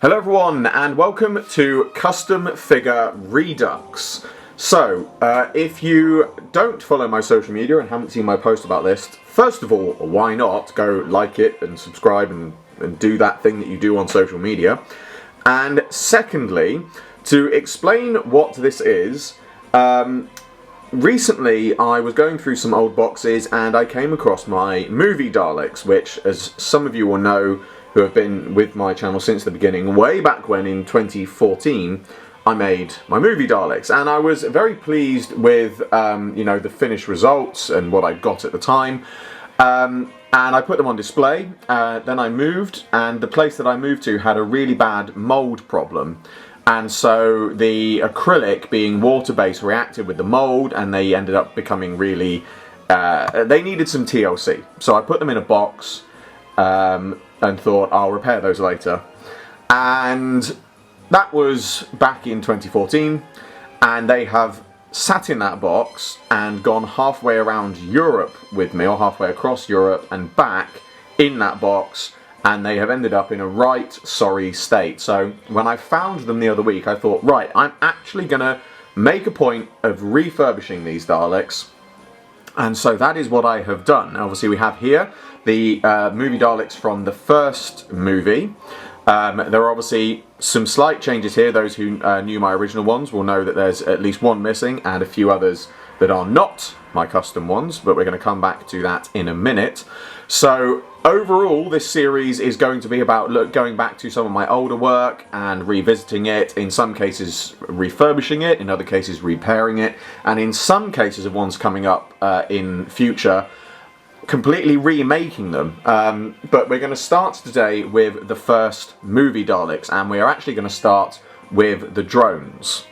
Hello everyone and welcome to Custom Figure Redux. So, if you don't follow my social media and haven't seen my post about this, first of all, why not go like it and subscribe and do that thing that you do on social media. And secondly, to explain what this is, recently I was going through some old boxes and I came across my movie Daleks, which, as some of you will know who have been with my channel since the beginning, way back when in 2014 I made my movie Daleks, and I was very pleased with you know, the finished results and what I got at the time, and I put them on display. Then I moved, and the place that I moved to had a really bad mold problem, and so the acrylic, being water-based, reacted with the mold and they ended up becoming really they needed some TLC, so I put them in a box and thought I'll repair those later. And that was back in 2014, and they have sat in that box and gone halfway around Europe with me, or halfway across Europe and back in that box, and they have ended up in a right sorry state. So when I found them the other week, I thought, right, I'm actually gonna make a point of refurbishing these Daleks. And so that is what I have done. Obviously we have here the movie Daleks from the first movie. There are obviously some slight changes here. Those who knew my original ones will know that there's at least one missing and a few others that are not my custom ones, but we're going to come back to that in a minute. So overall, this series is going to be about going back to some of my older work and revisiting it, in some cases refurbishing it, in other cases repairing it, and in some cases of ones coming up in future, completely remaking them. But we're going to start today with the first movie Daleks, and we are actually going to start with the drones.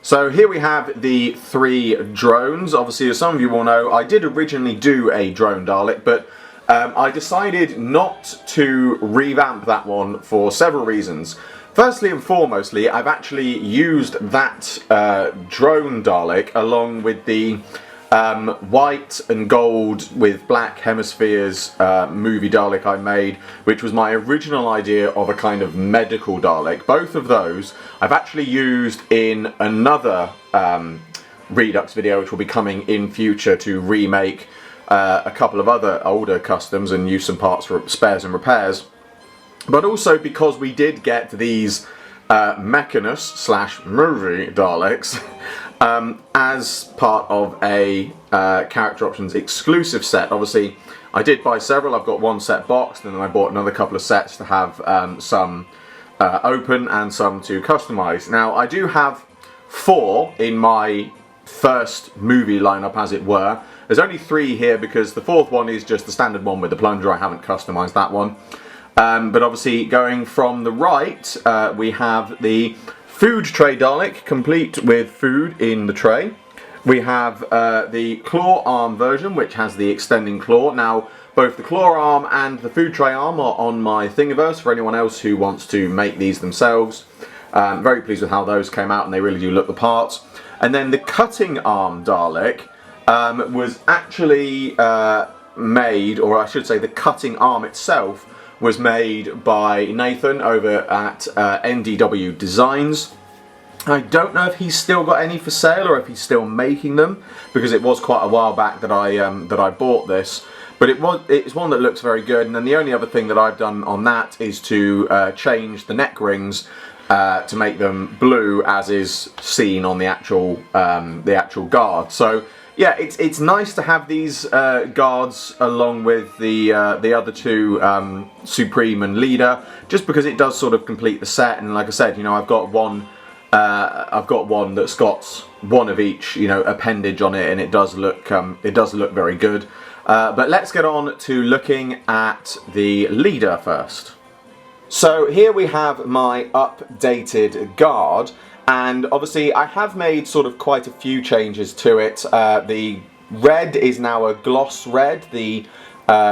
So here we have the three drones. Obviously, as some of you will know, I did originally do a drone Dalek, but I decided not to revamp that one for several reasons. Firstly and foremostly, I've actually used that drone Dalek along with the white and gold with black hemispheres movie Dalek I made, which was my original idea of a kind of medical Dalek. Both of those I've actually used in another Redux video, which will be coming in future, to remake a couple of other older customs and use some parts for spares and repairs. But also because we did get these Mechanus / movie Daleks as part of a Character Options exclusive set. Obviously, I did buy several. I've got one set boxed, and then I bought another couple of sets to have some open and some to customize. Now, I do have 4 in my first movie lineup, as it were. There's only 3 here because the 4th one is just the standard one with the plunger. I haven't customized that one. But obviously, going from the right, we have the food tray Dalek, complete with food in the tray. We have the claw arm version, which has the extending claw. Now, both the claw arm and the food tray arm are on my Thingiverse for anyone else who wants to make these themselves. Very pleased with how those came out, and they really do look the part. And then the cutting arm Dalek was actually made, or I should say the cutting arm itself was made by Nathan over at NDW Designs. I don't know if he's still got any for sale or if he's still making them, because it was quite a while back that I bought this. But it's one that looks very good. And then the only other thing that I've done on that is to change the neck rings to make them blue, as is seen on the actual guard. So yeah, it's nice to have these guards along with the other 2, Supreme and Leader, just because it does sort of complete the set. And like I said, you know, I've got one that's got one of each, you know, appendage on it, and it does look very good. But let's get on to looking at the Leader first. So here we have my updated guard. And obviously I have made sort of quite a few changes to it. The red is now a gloss red. The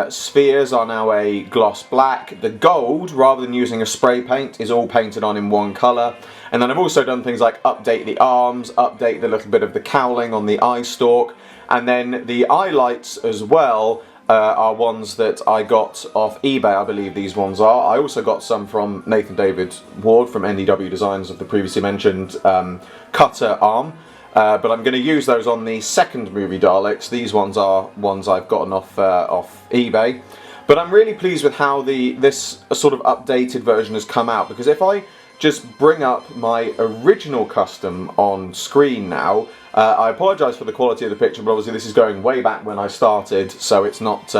spheres are now a gloss black. The gold, rather than using a spray paint, is all painted on in one colour. And then I've also done things like update the arms, update the little bit of the cowling on the eye stalk, and then the eye lights as well are ones that I got off eBay, I believe these ones are. I also got some from Nathan David Ward from NDW Designs of the previously mentioned cutter arm. But I'm going to use those on the second movie Daleks. These ones are ones I've gotten off eBay. But I'm really pleased with how this sort of updated version has come out, because if I just bring up my original custom on screen now, I apologise for the quality of the picture, but obviously this is going way back when I started, so it's not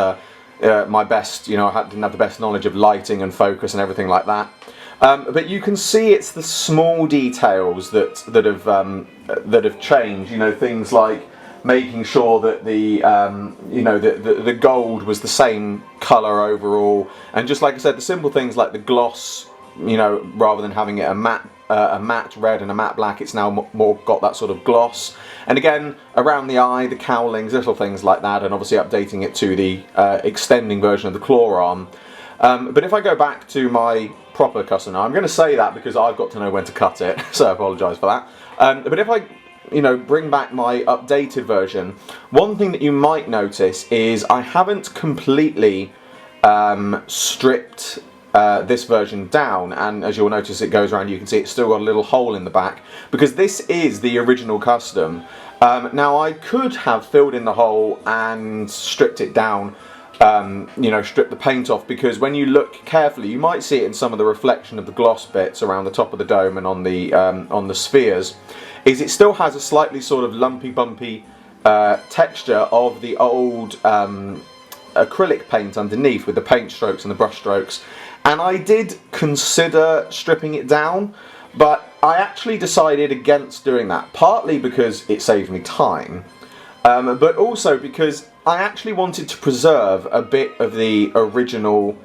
my best, I didn't have the best knowledge of lighting and focus and everything like that. But you can see it's the small details that have changed. Things like making sure that the gold was the same colour overall, and just like I said, the simple things like the gloss. Rather than having it a matte red and a matte black, it's now more got that sort of gloss. And again, around the eye, the cowlings, little things like that, and obviously updating it to the extending version of the claw arm. But if I go back to my proper custom now, I'm going to say that because I've got to know when to cut it, so I apologise for that. But if I bring back my updated version, one thing that you might notice is I haven't completely stripped this version down, and as you'll notice, it goes around, you can see it's still got a little hole in the back, because this is the original custom. Now I could have filled in the hole and stripped it down, stripped the paint off, because when you look carefully you might see it in some of the reflection of the gloss bits around the top of the dome and on the spheres, is it still has a slightly sort of lumpy bumpy texture of the old acrylic paint underneath, with the paint strokes and the brush strokes. And I did consider stripping it down, but I actually decided against doing that, partly because it saved me time, but also because I actually wanted to preserve a bit of the original,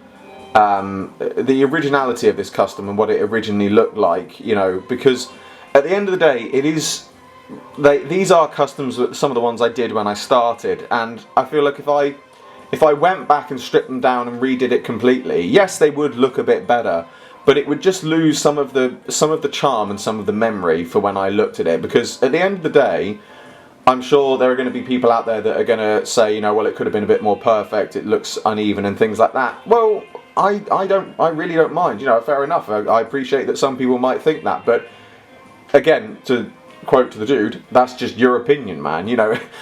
the originality of this custom and what it originally looked like, because at the end of the day, these are customs, some of the ones I did when I started, and I feel like if I went back and stripped them down and redid it completely, yes, they would look a bit better, but it would just lose some of the charm and some of the memory for when I looked at it. Because at the end of the day, I'm sure there are going to be people out there that are going to say, well, it could have been a bit more perfect, it looks uneven and things like that. Well, I really don't mind. Fair enough. I appreciate that some people might think that, but again, to quote to the dude, that's just your opinion, man.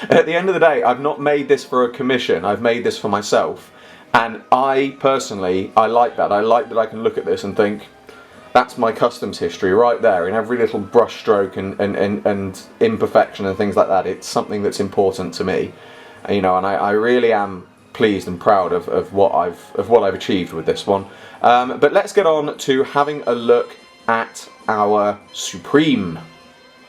At the end of the day, I've not made this for a commission, I've made this for myself, and I personally, I like that. I like that I can look at this and think, that's my customs history right there, in every little brush stroke and imperfection and things like that. It's something that's important to me, and I really am pleased and proud of what I've achieved with this one. But let's get on to having a look at our Supreme.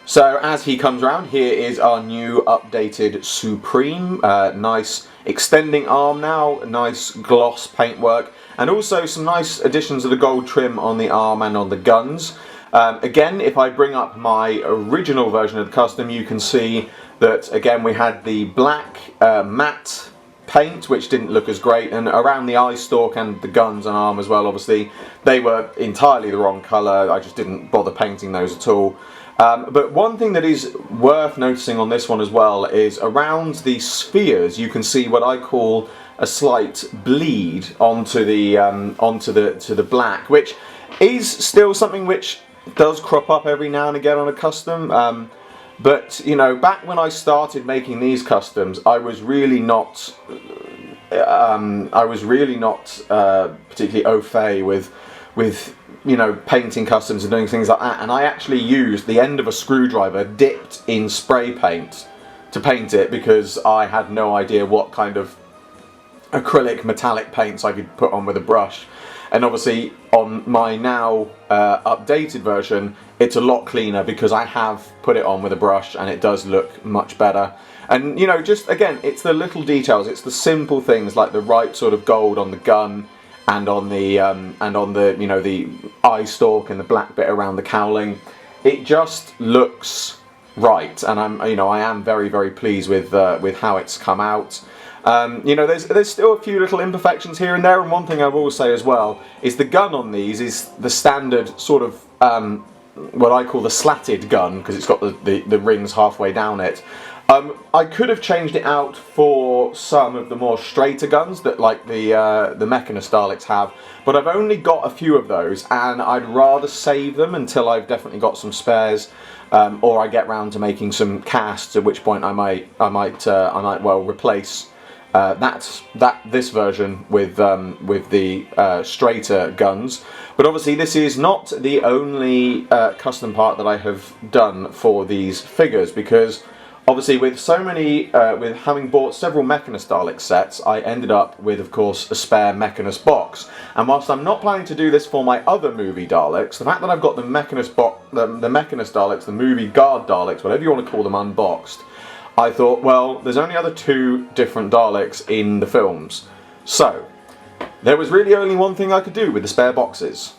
So as he comes around, here is our new updated Supreme. Nice extending arm now, nice gloss paintwork, and also some nice additions of the gold trim on the arm and on the guns. Again, if I bring up my original version of the custom, you can see that again we had the black matte paint, which didn't look as great, and around the eye stalk and the guns and arm as well, obviously they were entirely the wrong colour. I just didn't bother painting those at all. But one thing that is worth noticing on this one as well is around the spheres you can see what I call a slight bleed onto the black, which is still something which does crop up every now and again on a custom. But back when I started making these customs, I was really not particularly au fait with painting customs and doing things like that, and I actually used the end of a screwdriver dipped in spray paint to paint it, because I had no idea what kind of acrylic metallic paints I could put on with a brush. And obviously on my now updated version, it's a lot cleaner because I have put it on with a brush and it does look much better. And just again, it's the little details, it's the simple things like the right sort of gold on the gun, and on the the eye stalk and the black bit around the cowling. It just looks right, and I am very, very pleased with how it's come out. There's still a few little imperfections here and there, and one thing I will say as well is the gun on these is the standard sort of what I call the slatted gun, because it's got the rings halfway down it. I could have changed it out for some of the more straighter guns that like the Mechanist Daleks have, but I've only got a few of those, and I'd rather save them until I've definitely got some spares, or I get round to making some casts. At which point I might well replace this version with the straighter guns. But obviously this is not the only custom part that I have done for these figures, because obviously with so many, with having bought several Mechanist Dalek sets, I ended up with, of course, a spare Mechanist box. And whilst I'm not planning to do this for my other movie Daleks, the fact that I've got the Mechanist Daleks, the movie guard Daleks, whatever you want to call them, unboxed, I thought, well, there's only other 2 different Daleks in the films. So, there was really only one thing I could do with the spare boxes.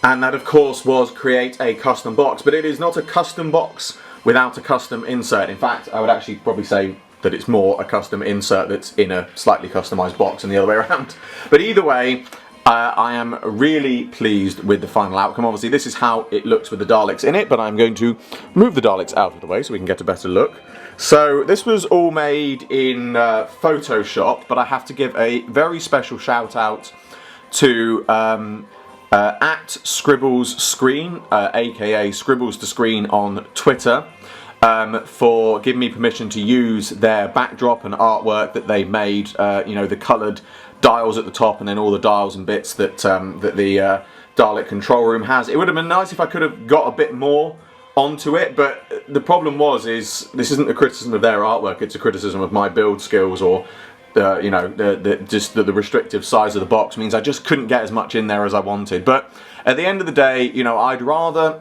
And that, of course, was create a custom box. But it is not a custom box without a custom insert. In fact, I would actually probably say that it's more a custom insert that's in a slightly customised box and the other way around. But either way, I am really pleased with the final outcome. Obviously, this is how it looks with the Daleks in it, but I'm going to move the Daleks out of the way so we can get a better look. So this was all made in Photoshop, but I have to give a very special shout out to at Scribbles Screen, aka Scribbles to Screen on Twitter, for giving me permission to use their backdrop and artwork that they made. You know, the coloured dials at the top, and then all the dials and bits that that the Dalek control room has. It would have been nice if I could have got a bit more onto it, but the problem is this isn't a criticism of their artwork, it's a criticism of my build skills, or you know, the restrictive size of the box means I just couldn't get as much in there as I wanted. But at the end of the day, you know, I'd rather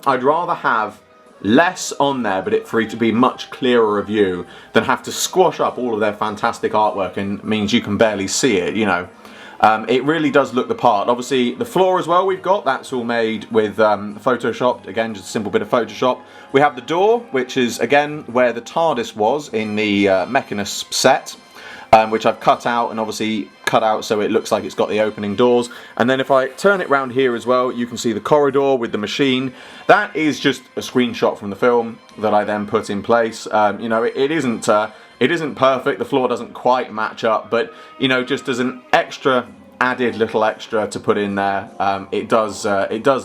have less on there, but for it to be much clearer of view, than have to squash up all of their fantastic artwork and means you can barely see it, you know. It really does look the part. Obviously, the floor as well we've got, that's all made with Photoshop. Again, just a simple bit of Photoshop. We have the door, which is, again, where the TARDIS was in the Mechanist set, which I've cut out, and obviously cut out so it looks like it's got the opening doors. And then if I turn it round here as well, you can see the corridor with the machine. That is just a screenshot from the film that I then put in place. You know, it isn't perfect, the floor doesn't quite match up, but, you know, just as an extra, added little extra to put in there, it does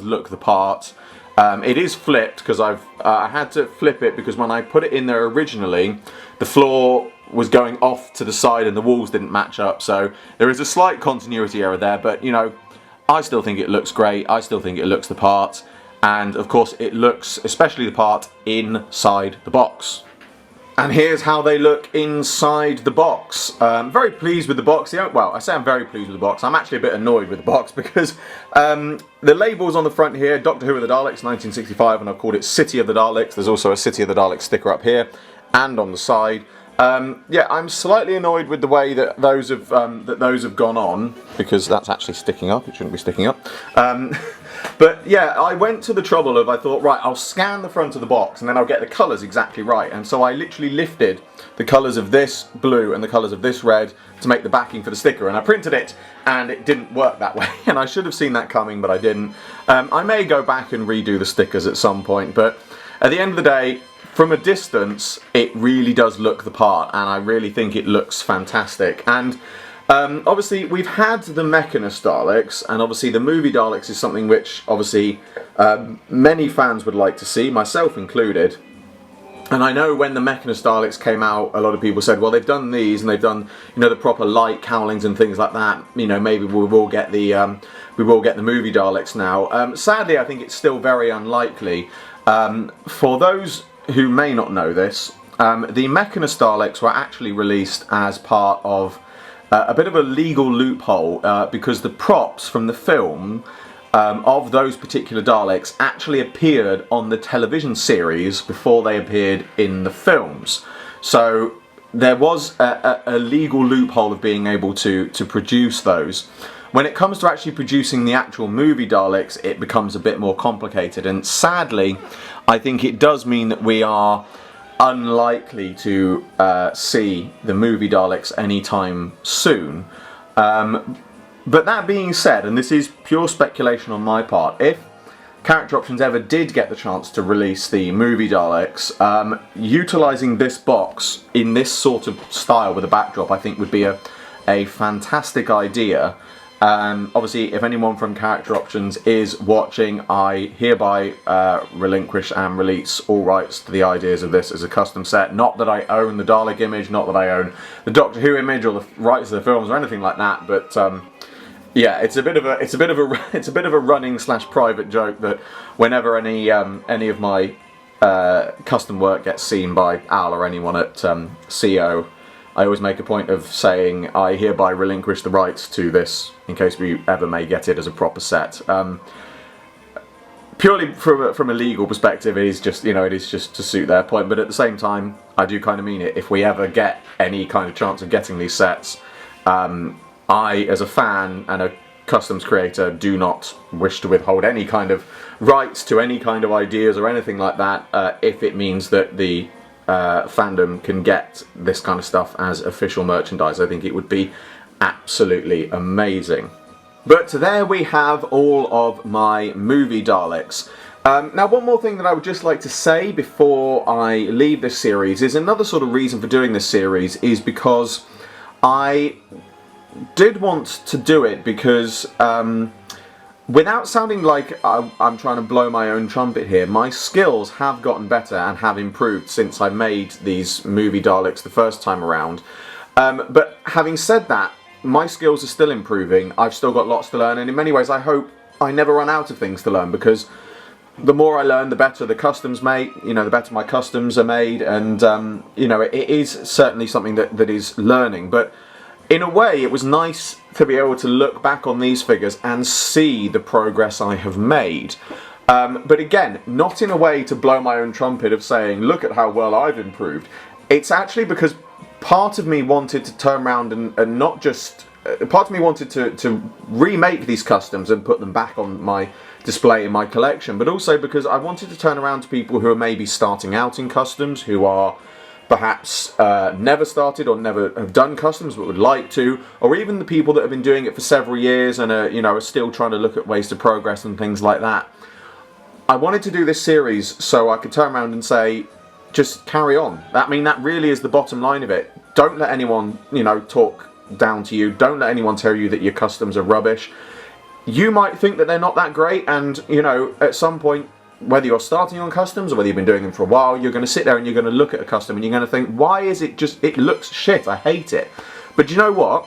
look the part. It is flipped, because I had to flip it because when I put it in there originally, the floor was going off to the side and the walls didn't match up, so there is a slight continuity error there, but, you know, I still think it looks great, I still think it looks the part, and of course it looks, especially the part, inside the box. And here's how they look inside the box. Very pleased with the box. Well, I say I'm very pleased with the box. I'm actually a bit annoyed with the box because the labels on the front here, Doctor Who of the Daleks, 1965, and I've called it City of the Daleks. There's also a City of the Daleks sticker up here and on the side. Yeah, I'm slightly annoyed with the way that those have gone on, because that's actually sticking up. It shouldn't be sticking up. But yeah, I went to the trouble of, I thought, right, I'll scan the front of the box and then I'll get the colours exactly right. And so I literally lifted the colours of this blue and the colours of this red to make the backing for the sticker, and I printed it and it didn't work that way, and I should have seen that coming, but I didn't. I may go back and redo the stickers at some point, but at the end of the day, from a distance, it really does look the part, and I really think it looks fantastic. And obviously, we've had the Mechanist Daleks, and obviously the movie Daleks is something which, obviously, many fans would like to see, myself included. And I know when the Mechanist Daleks came out, a lot of people said, well, they've done these, and they've done, you know, the proper light cowlings and things like that. You know, maybe we will get the movie Daleks now. Sadly, I think it's still very unlikely. For those who may not know this, the Mechanist Daleks were actually released as part of a bit of a legal loophole, because the props from the film of those particular Daleks actually appeared on the television series before they appeared in the films. So there was a legal loophole of being able to produce those. When it comes to actually producing the actual movie Daleks, it becomes a bit more complicated, and sadly, I think it does mean that we are unlikely to see the movie Daleks anytime soon. But that being said, and this is pure speculation on my part, if Character Options ever did get the chance to release the movie Daleks, utilising this box in this sort of style with a backdrop, I think would be a fantastic idea. Obviously, if anyone from Character Options is watching, I hereby relinquish and release all rights to the ideas of this as a custom set. Not that I own the Dalek image, not that I own the Doctor Who image or the rights to the films or anything like that, but yeah, it's a bit of a running / private joke that whenever any of my custom work gets seen by Al or anyone at CO, I always make a point of saying I hereby relinquish the rights to this in case we ever may get it as a proper set. Purely from a legal perspective, it is just to suit their point. But at the same time, I do kind of mean it. If we ever get any kind of chance of getting these sets, I, as a fan and a customs creator, do not wish to withhold any kind of rights to any kind of ideas or anything like that, if it means that the fandom can get this kind of stuff as official merchandise. I think it would be absolutely amazing. But there we have all of my movie Daleks. Now, one more thing that I would just like to say before I leave this series is another sort of reason for doing this series is because I did want to do it because without sounding like I'm trying to blow my own trumpet here, my skills have gotten better and have improved since I made these movie Daleks the first time around. But having said that, my skills are still improving. I've still got lots to learn, and in many ways I hope I never run out of things to learn, because the more I learn, the better the customs make, the better my customs are made, and it is certainly something that is learning. But in a way, it was nice to be able to look back on these figures and see the progress I have made. But again, not in a way to blow my own trumpet of saying, look at how well I've improved. It's actually because part of me wanted to turn around and not just... part of me wanted to remake these customs and put them back on my display in my collection, but also because I wanted to turn around to people who are maybe starting out in customs, who are perhaps never started or never have done customs but would like to, or even the people that have been doing it for several years and are still trying to look at ways to progress and things like that. I wanted to do this series so I could turn around and say, just carry on. That really is the bottom line of it. Don't let anyone, talk down to you. Don't let anyone tell you that your customs are rubbish. You might think that they're not that great, and at some point, whether you're starting on customs or whether you've been doing them for a while, you're going to sit there and you're going to look at a custom and you're going to think, why is it it looks shit, I hate it. But you know what?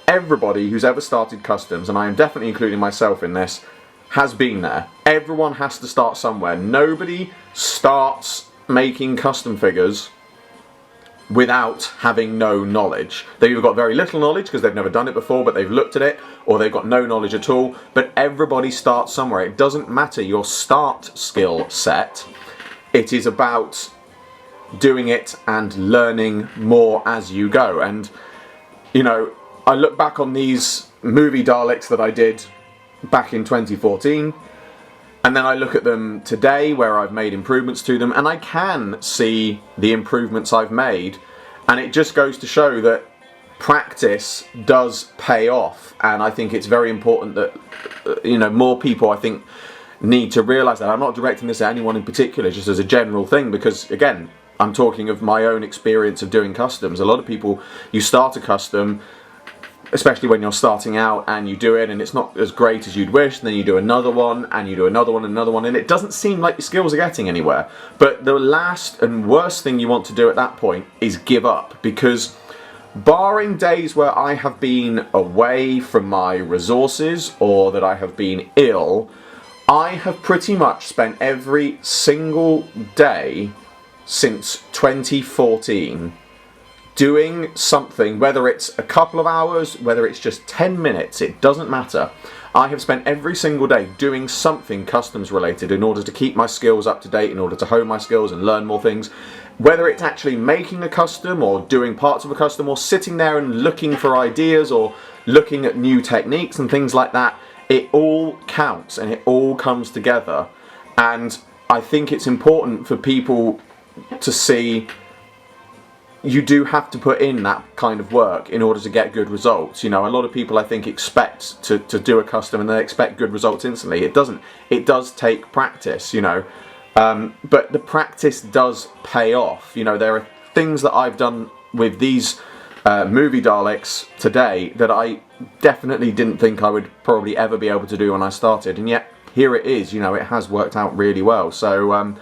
Everybody who's ever started customs, and I am definitely including myself in this, has been there. Everyone has to start somewhere. Nobody starts making custom figures without having no knowledge. They've either got very little knowledge because they've never done it before, but they've looked at it, or they've got no knowledge at all. But everybody starts somewhere. It doesn't matter your start skill set. It is about doing it and learning more as you go. And I look back on these movie Daleks that I did back in 2014, and then I look at them today where I've made improvements to them, and I can see the improvements I've made, and it just goes to show that practice does pay off. And I think it's very important that more people, I think, need to realise that. I'm not directing this at anyone in particular, just as a general thing, because again, I'm talking of my own experience of doing customs. A lot of people, you start a custom, especially when you're starting out, and you do it and it's not as great as you'd wish, and then you do another one and you do another one and another one, and it doesn't seem like your skills are getting anywhere. But the last and worst thing you want to do at that point is give up, because barring days where I have been away from my resources or that I have been ill, I have pretty much spent every single day since 2014 doing something, whether it's a couple of hours, whether it's just 10 minutes, it doesn't matter. I have spent every single day doing something customs related in order to keep my skills up to date, in order to hone my skills and learn more things. Whether it's actually making a custom or doing parts of a custom or sitting there and looking for ideas or looking at new techniques and things like that, it all counts and it all comes together. And I think it's important for people to see you do have to put in that kind of work in order to get good results. You know, a lot of people I think expect to do a custom and they expect good results instantly. It doesn't. It does take practice, you know, but the practice does pay off. You know, there are things that I've done with these movie Daleks today that I definitely didn't think I would probably ever be able to do when I started, and yet here it is. You know, it has worked out really well. So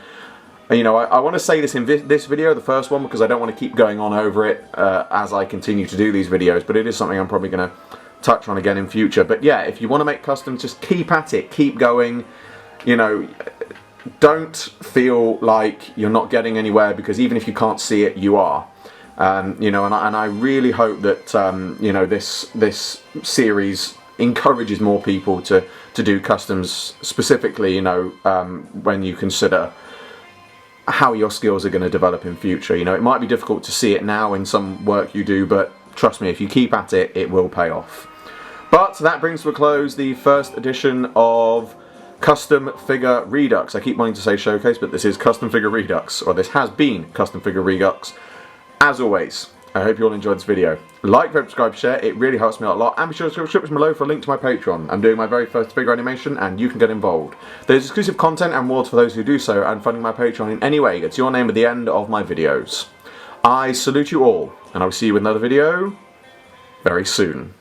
you know, I want to say this in this video, the first one, because I don't want to keep going on over it as I continue to do these videos, but it is something I'm probably going to touch on again in future. But yeah, if you want to make customs, just keep at it, keep going. You know, don't feel like you're not getting anywhere, because even if you can't see it, you are. You know, and I really hope that you know, this series encourages more people to do customs, specifically, you know, when you consider how your skills are going to develop in future. You know, it might be difficult to see it now in some work you do, but trust me, if you keep at it, it will pay off. But that brings to a close the first edition of Custom Figure Redux. I keep wanting to say Showcase, but this is Custom Figure Redux, or this has been Custom Figure Redux. As always, I hope you all enjoyed this video. Like, subscribe, share, it really helps me out a lot. And be sure to subscribe below for a link to my Patreon. I'm doing my very first figure animation and you can get involved. There's exclusive content and rewards for those who do so, and funding my Patreon in any way gets your name at the end of my videos. I salute you all, and I will see you with another video very soon.